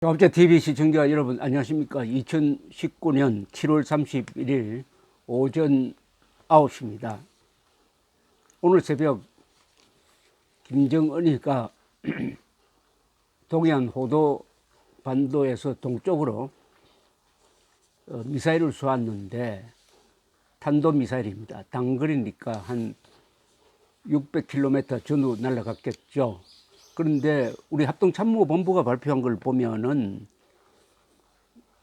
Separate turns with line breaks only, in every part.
자업자 TV 시청자 여러분 안녕하십니까. 2019년 7월 31일 오전 9시입니다. 오늘 새벽 김정은이가 동해안 호도 반도에서 동쪽으로 미사일을 쏘았는데 탄도미사일입니다. 단거리니까 한 600km 전후 날아갔겠죠. 그런데 우리 합동참모본부가 발표한 걸 보면은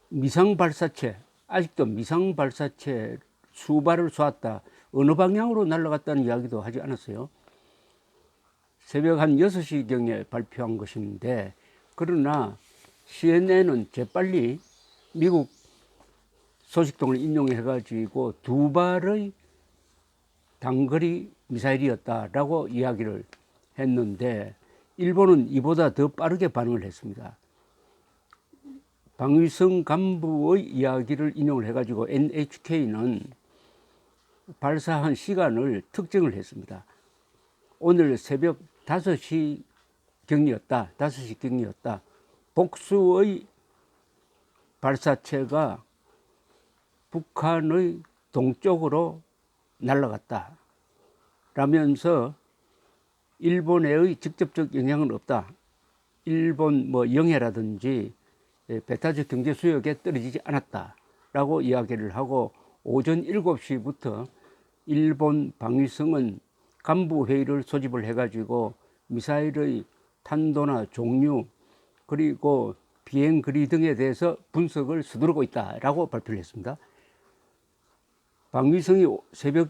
미상발사체, 아직도 미상발사체 수발을 쏘았다. 어느 방향으로 날아갔다는 이야기도 하지 않았어요. 새벽 한 6시경에 발표한 것인데, 그러나 CNN은 재빨리 미국 소식통을 인용해가지고 두 발의 단거리 미사일이었다라고 이야기를 했는데, 일본은 이보다 더 빠르게 반응을 했습니다. 방위성 간부의 이야기를 인용을 해가지고 NHK는 발사한 시간을 특정을 했습니다. 오늘 새벽 5시 경이었다. 5시 경이었다. 복수의 발사체가 북한의 동쪽으로 날아갔다. 라면서 일본의 직접적 영향은 없다. 일본 영해라든지 배타적 경제 수역에 떨어지지 않았다. 라고 이야기를 하고 오전 7시부터 일본 방위성은 간부 회의를 소집을 해가지고 미사일의 탄도나 종류 그리고 비행 거리 등에 대해서 분석을 서두르고 있다라고 발표를 했습니다. 방위성이 새벽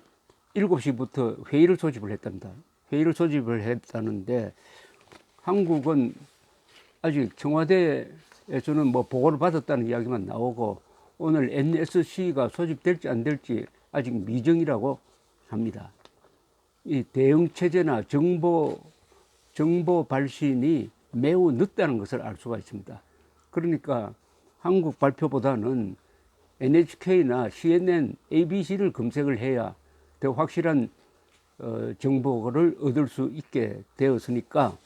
7시부터 회의를 소집을 했답니다. 회의를 소집을 했다는데 한국은 아직 청와대에서는 보고를 받았다는 이야기만 나오고 오늘 NSC가 소집될지 안 될지 아직 미정이라고 합니다. 이 대응 체제나 정보 발신이 매우 늦다는 것을 알 수가 있습니다. 그러니까 한국 발표보다는 NHK나 CNN, ABC를 검색을 해야 더 확실한 정보를 얻을 수 있게 되었으니까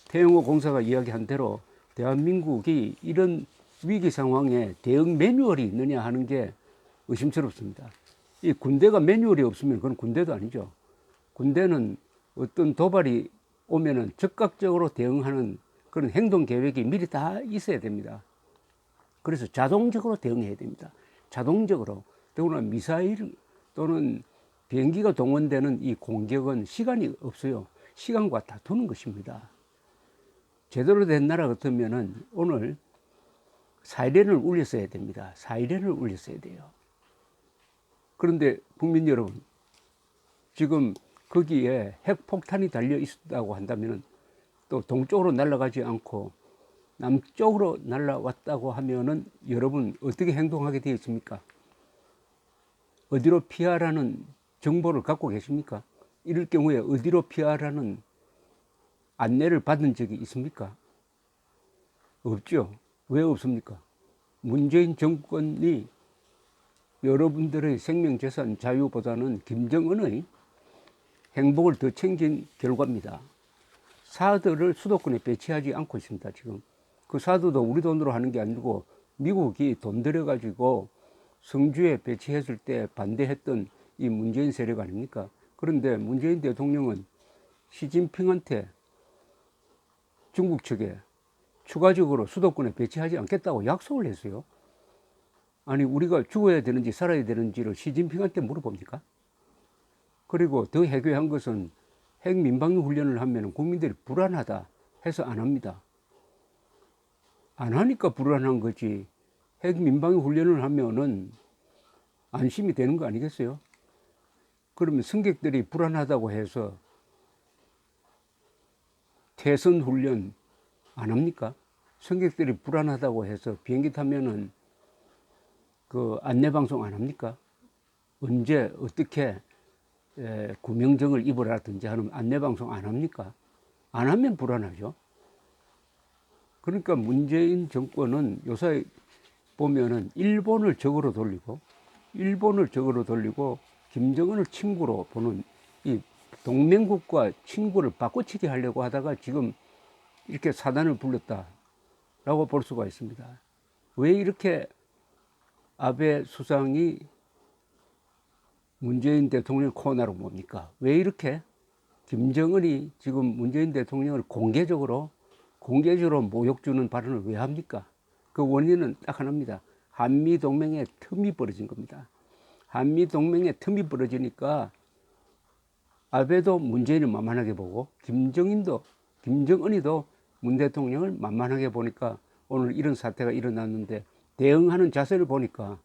태영호 공사가 이야기한 대로 대한민국이 이런 위기 상황에 대응 매뉴얼이 있느냐 하는 게 의심스럽습니다. 이 군대가 매뉴얼이 없으면 그건 군대도 아니죠. 군대는 어떤 도발이 오면은 즉각적으로 대응하는 그런 행동 계획이 미리 다 있어야 됩니다. 그래서 자동적으로 대응해야 됩니다. 자동적으로. 더구나 미사일 또는 비행기가 동원되는 이 공격은 시간이 없어요. 시간과 다투는 것입니다. 제대로 된 나라 같으면은 오늘 사이렌을 울렸어야 됩니다. 사이렌을 울렸어야 돼요. 그런데 국민 여러분, 지금 거기에 핵폭탄이 달려 있었다고 한다면 또 동쪽으로 날아가지 않고 남쪽으로 날아왔다고 하면은 여러분 어떻게 행동하게 되어 있습니까? 어디로 피하라는 정보를 갖고 계십니까? 이럴 경우에 어디로 피하라는 안내를 받은 적이 있습니까? 없죠. 왜 없습니까? 문재인 정권이 여러분들의 생명재산 자유보다는 김정은의 행복을 더 챙긴 결과입니다. 사드를 수도권에 배치하지 않고 있습니다. 지금 그 사드도 우리 돈으로 하는 게 아니고 미국이 돈 들여가지고 성주에 배치했을 때 반대했던 이 문재인 세력 아닙니까? 그런데 문재인 대통령은 시진핑한테 중국 측에 추가적으로 수도권에 배치하지 않겠다고 약속을 했어요. 아니 우리가 죽어야 되는지 살아야 되는지를 시진핑한테 물어봅니까? 그리고 더 해괴한 것은 핵 민방위 훈련을 하면 국민들이 불안하다 해서 안 합니다. 안 하니까 불안한 거지. 핵 민방위 훈련을 하면은 안심이 되는 거 아니겠어요? 그러면 승객들이 불안하다고 해서 태선 훈련 안 합니까? 승객들이 불안하다고 해서 비행기 타면은 그 안내방송 안 합니까? 언제 어떻게 구명정을 입으라든지 하는 안내방송 안 합니까? 안 하면 불안하죠. 그러니까 문재인 정권은 요새 보면은 일본을 적으로 돌리고 김정은을 친구로 보는 이 동맹국과 친구를 바꿔치기 하려고 하다가 지금 이렇게 사단을 불렀다. 라고 볼 수가 있습니다. 왜 이렇게 아베 수상이 문재인 대통령 코너로 뭡니까? 왜 이렇게 김정은이 지금 문재인 대통령을 공개적으로 모욕 주는 발언을 왜 합니까? 그 원인은 딱 하나입니다. 한미 동맹의 틈이 벌어진 겁니다. 한미 동맹의 틈이 벌어지니까 아베도 문재인을 만만하게 보고 김정은이도 문 대통령을 만만하게 보니까 오늘 이런 사태가 일어났는데, 대응하는 자세를 보니까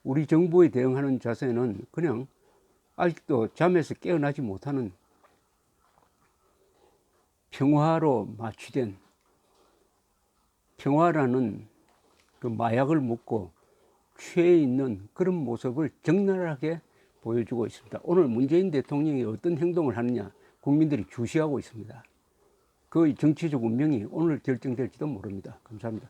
우리 정부의 대응하는 자세는 그냥 아직도 잠에서 깨어나지 못하는 평화로 마취된, 평화라는 그 마약을 먹고 취해 있는 그런 모습을 적나라하게 보여주고 있습니다. 오늘 문재인 대통령이 어떤 행동을 하느냐 국민들이 주시하고 있습니다. 그 정치적 운명이 오늘 결정될지도 모릅니다. 감사합니다.